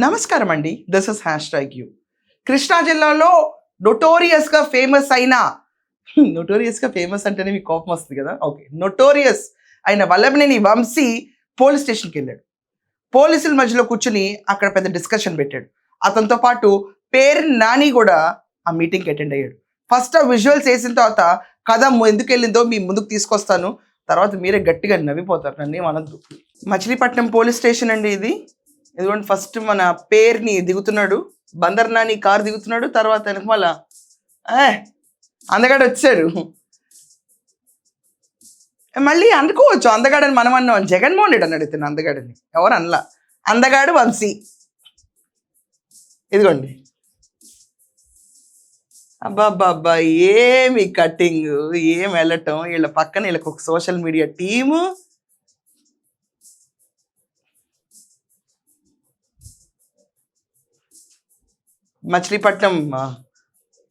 నమస్కారం అండి. This is #you. Krishna జిల్లాలో నొటోరియస్గా ఫేమస్ అయిన నొటోరియస్గా ఫేమస్ అంటేనే మీకు కోపం వస్తుంది కదా. ఓకే, నొటోరియస్ అయిన వల్లభనేని వంశీ పోలీస్ స్టేషన్కి వెళ్ళాడు. పోలీసుల మధ్యలో కూర్చుని అక్కడ పెద్ద డిస్కషన్ పెట్టాడు. అతనితో పాటు పేరు నాని కూడా ఆ మీటింగ్కి అటెండ్ అయ్యాడు. ఫస్ట్ ఆ విజువల్స్ వేసిన తర్వాత కథ ఎందుకు వెళ్ళిందో మీ ముందుకు తీసుకొస్తాను, తర్వాత మీరే గట్టిగా నవ్విపోతారు, నన్ను ఏమనద్దు. మచిలీపట్నం పోలీస్ స్టేషన్ అండి ఇది. ఎందుకంటే ఫస్ట్ మన పేరుని దిగుతున్నాడు, బందర్ నాని కారు దిగుతున్నాడు, తర్వాత వెనకమాల అందగాడు వచ్చాడు. మళ్ళీ అనుకోవచ్చు అందగాడని మనం అన్నాం, జగన్మోహన్ రెడ్డి అన్నాడు ఇతను అందగాడని, ఎవరు అనలా. అందగాడు వంశీ, ఇదిగోండి. అబ్బాబ్బాబ్బా, ఏమి కటింగ్, ఏం వెళ్ళటం, వీళ్ళ పక్కన వీళ్ళకి ఒక social media team. Machilipatnam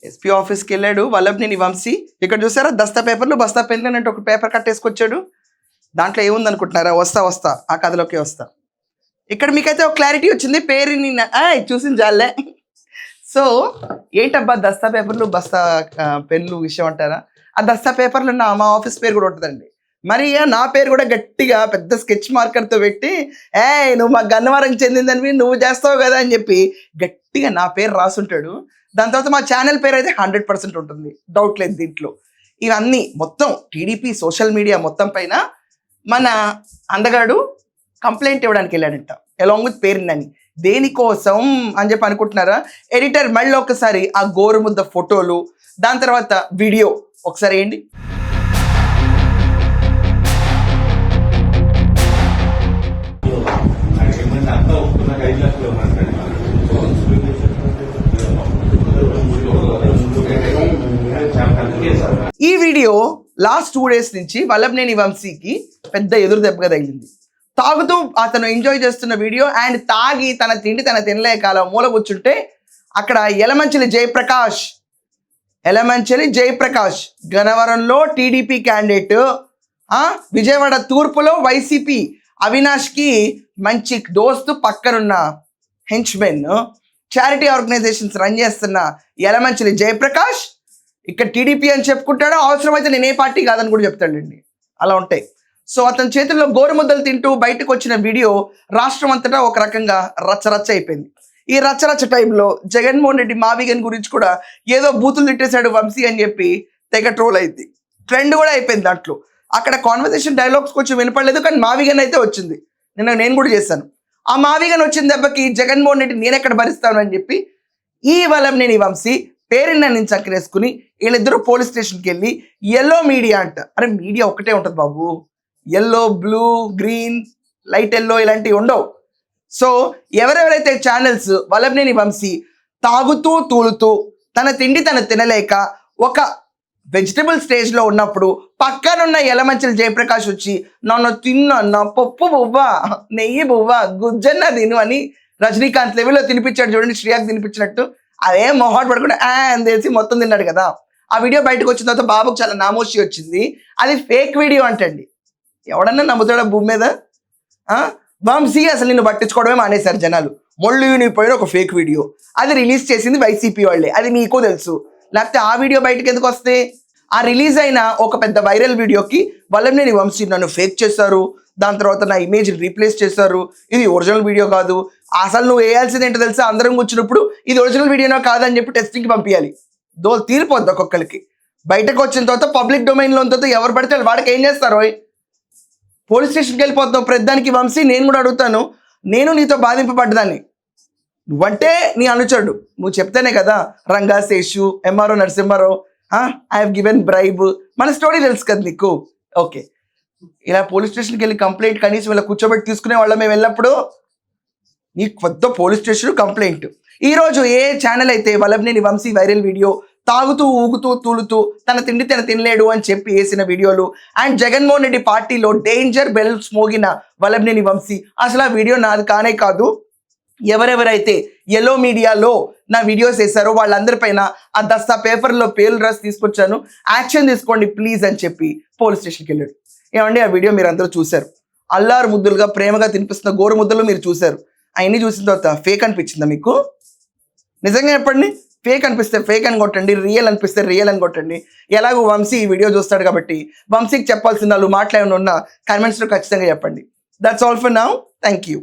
SP ఆఫీస్కి వెళ్ళాడు వల్లభనేని వంశీ. ఇక్కడ చూసారా, దస్తా పేపర్లు బస్తా పెన్లు అంటే ఒక పేపర్ కట్టేసుకొచ్చాడు. దాంట్లో ఏముంది అనుకుంటున్నారా? వస్తా ఆ కథలోకి వస్తా. ఇక్కడ మీకైతే ఒక క్లారిటీ వచ్చింది, పేరుని చూసిన జాలే. సో ఏంటబ్బా దస్తా పేపర్లు బస్తా పెన్లు విషయం అంటారా? ఆ దస్తా పేపర్లు మా ఆఫీస్ పేరు కూడా ఉంటుందండి. మరి నా పేరు కూడా గట్టిగా పెద్ద స్కెచ్ మార్కర్తో పెట్టి నువ్వు మా గన్నవరం చెందిందని నువ్వు చేస్తావు కదా అని చెప్పి గట్టిగా నా పేరు రాసుంటాడు. దాని తర్వాత మా ఛానల్ పేరు అయితే 100% ఉంటుంది, డౌట్ లేదు దీంట్లో. ఇవన్నీ మొత్తం టీడీపీ సోషల్ మీడియా మొత్తం పైన మన అందగాడు కంప్లైంట్ ఇవ్వడానికి వెళ్ళాడంట, అలాంగ్ విత్ పేరుని. దేనికోసం అని చెప్పి అనుకుంటున్నారా? ఎడిటర్ మళ్ళీ ఒకసారి ఆ గోరుముద్ద ఫోటోలు, దాని తర్వాత వీడియో ఒకసారి ఏంటి. ఈ వీడియో లాస్ట్ 2 days నుంచి వల్లభనేని వంశీకి పెద్ద ఎదురు దెబ్బగా తగిలింది. తాగుతూ అతను ఎంజాయ్ చేస్తున్న వీడియో, అండ్ తాగి తన తిండి తన తినలేక అలా మూల కూర్చుంటే అక్కడ యలమంచిలి జయప్రకాష్ గన్నవరంలో టీడీపీ క్యాండిడేట్, విజయవాడ తూర్పులో వైసీపీ అవినాష్కి మంచి దోస్తు, పక్కనున్న హెంచ్మెన్, చారిటీ ఆర్గనైజేషన్స్ రన్ చేస్తున్న యలమంచిలి జయప్రకాష్ ఇక్కడ టీడీపీ అని చెప్పుకుంటాడు. అవసరమైతే నేను ఏ పార్టీ కాదని కూడా చెప్తాడండి, అలా ఉంటాయి. సో అతని చేతుల్లో గోరుముద్దలు తింటూ బయటకు వచ్చిన వీడియో రాష్ట్రం అంతటా ఒక రకంగా రచ్చరచ్చ అయిపోయింది. ఈ రచ్చరచ్చ టైంలో జగన్మోహన్ రెడ్డి మావిగన్ గురించి కూడా ఏదో బూతులు తిట్టేశాడు వంశీ అని చెప్పి తెగ ట్రోల్ అయింది, ట్రెండ్ కూడా అయిపోయింది. దాంట్లో అక్కడ కాన్వర్సేషన్ డైలాగ్స్ కొంచెం వినపడలేదు, కానీ మావిగన్ అయితే వచ్చింది. నేను కూడా చేశాను. ఆ మావిగన్ వచ్చిన దెబ్బకి జగన్మోహన్ రెడ్డి నేనెక్కడ భరిస్తాను అని చెప్పి ఈ వల్లభనేని వంశీ పేరుని నేను చక్కరేసుకుని వీళ్ళిద్దరూ పోలీస్ స్టేషన్కి వెళ్ళి ఎల్లో మీడియా అంట. అరే మీడియా ఒకటే ఉంటుంది బాబు, yellow, blue, green, light yellow ఇలాంటివి ఉండవు. సో ఎవరెవరైతే ఛానల్స్ వల్లభనేని వంశీ తాగుతూ తూలుతూ తన తిండి తను తినలేక ఒక వెజిటబుల్ స్టేజ్లో ఉన్నప్పుడు పక్కనున్న యలమంచిలి జయప్రకాష్ వచ్చి నన్ను తిన్న పప్పు బువ్వ, నెయ్యి బువ్వ, గుజ్జన్న తిను అని రజనీకాంత్ లెవెల్లో తినిపించాడు చూడండి, శ్రీయాకి తినిపించినట్టు. అదే మొహాట్ పడుకుంటే అని తెలిసి మొత్తం తిన్నాడు కదా. ఆ వీడియో బయటకు వచ్చిన తర్వాత బాబుకు చాలా నామోషి వచ్చింది. అది ఫేక్ వీడియో అంటండి. ఎవడన్నా నమ్ముతాడా భూమి మీద? వంశీ అసలు నిన్ను పట్టించుకోవడమే మానేశారు జనాలు. మొళ్ళునిపోయిన ఒక ఫేక్ వీడియో, అది రిలీజ్ చేసింది వైసీపీ వాళ్ళే, అది మీకు తెలుసు. లేకపోతే ఆ వీడియో బయటకు ఎందుకు వస్తే? ఆ రిలీజ్ అయిన ఒక పెద్ద వైరల్ వీడియోకి వల్లభనేని వంశీ నన్ను ఫేక్ చేశారు, దాని తర్వాత నా ఇమేజ్ని రీప్లేస్ చేశారు, ఇది ఒరిజినల్ వీడియో కాదు, అసలు నువ్వు వేయాల్సింది ఏంటో తెలుసా, అందరం కూర్చున్నప్పుడు ఇది ఒరిజినల్ వీడియోనో కాదని చెప్పి టెస్టింగ్కి పంపించాలి. దోలు తీరిపోద్ది ఒక్కొక్కరికి. బయటకు వచ్చిన తర్వాత పబ్లిక్ డొమైన్లో ఉన్న తర్వాత ఎవరు పడితే వాడికి ఏం చేస్తారు? పోలీస్ స్టేషన్కి వెళ్ళిపోతావు ప్రతిదానికి. వంశీ నేను కూడా అడుగుతాను, నేను నీతో బాధింపబడ్డదాన్ని, నువ్వంటే నీ అనుచరుడు, నువ్వు చెప్తేనే కదా Ranga Seshu, MRO Narasimharao, I have given bribe, మన స్టోరీ తెలుసు కదా నీకు. ఓకే, ఇలా పోలీస్ స్టేషన్కి వెళ్ళి కంప్లైంట్ కనీసం ఇలా కూర్చోబెట్టి తీసుకునే వాళ్ళం మేము వెళ్ళినప్పుడు. నీకు కొత్త పోలీస్ స్టేషన్ కంప్లైంట్. ఈరోజు ఏ ఛానల్ అయితే వల్లభనేని వంశీ వైరల్ వీడియో తాగుతూ ఊగుతూ తూలుతూ తన తిండి తన తినలేడు అని చెప్పి వేసిన వీడియోలు, అండ్ జగన్మోహన్ రెడ్డి పార్టీలో డేంజర్ బెల్స్ మోగిన వల్లభనేని వంశీ, అసలు ఆ వీడియో నాది కానే కాదు, ఎవరెవరైతే ఎల్లో మీడియాలో నా వీడియోస్ వేశారో వాళ్ళందరిపైన ఆ దస్తా పేపర్లో పేర్లు రాసి తీసుకొచ్చాను, యాక్షన్ తీసుకోండి ప్లీజ్ అని చెప్పి పోలీస్ స్టేషన్కి వెళ్ళాడు. ఏమండి ఆ వీడియో మీరు అందరూ చూశారు, అల్లారు ముద్దులుగా ప్రేమగా తినిపిస్తున్న గోరు ముద్దలు మీరు చూశారు. అవన్నీ చూసిన తర్వాత ఫేక్ అనిపించిందా మీకు? నిజంగా చెప్పండి. ఫేక్ అనిపిస్తే ఫేక్ అని కొట్టండి, రియల్ అనిపిస్తే రియల్ అని కొట్టండి. ఎలాగో వంశీ ఈ వీడియో చూస్తాడు కాబట్టి వంశీకి చెప్పాల్సిన వాళ్ళు మాట్లాడేమైనా ఉన్నా కామెంట్స్లో ఖచ్చితంగా చెప్పండి. That's all for now. Thank you.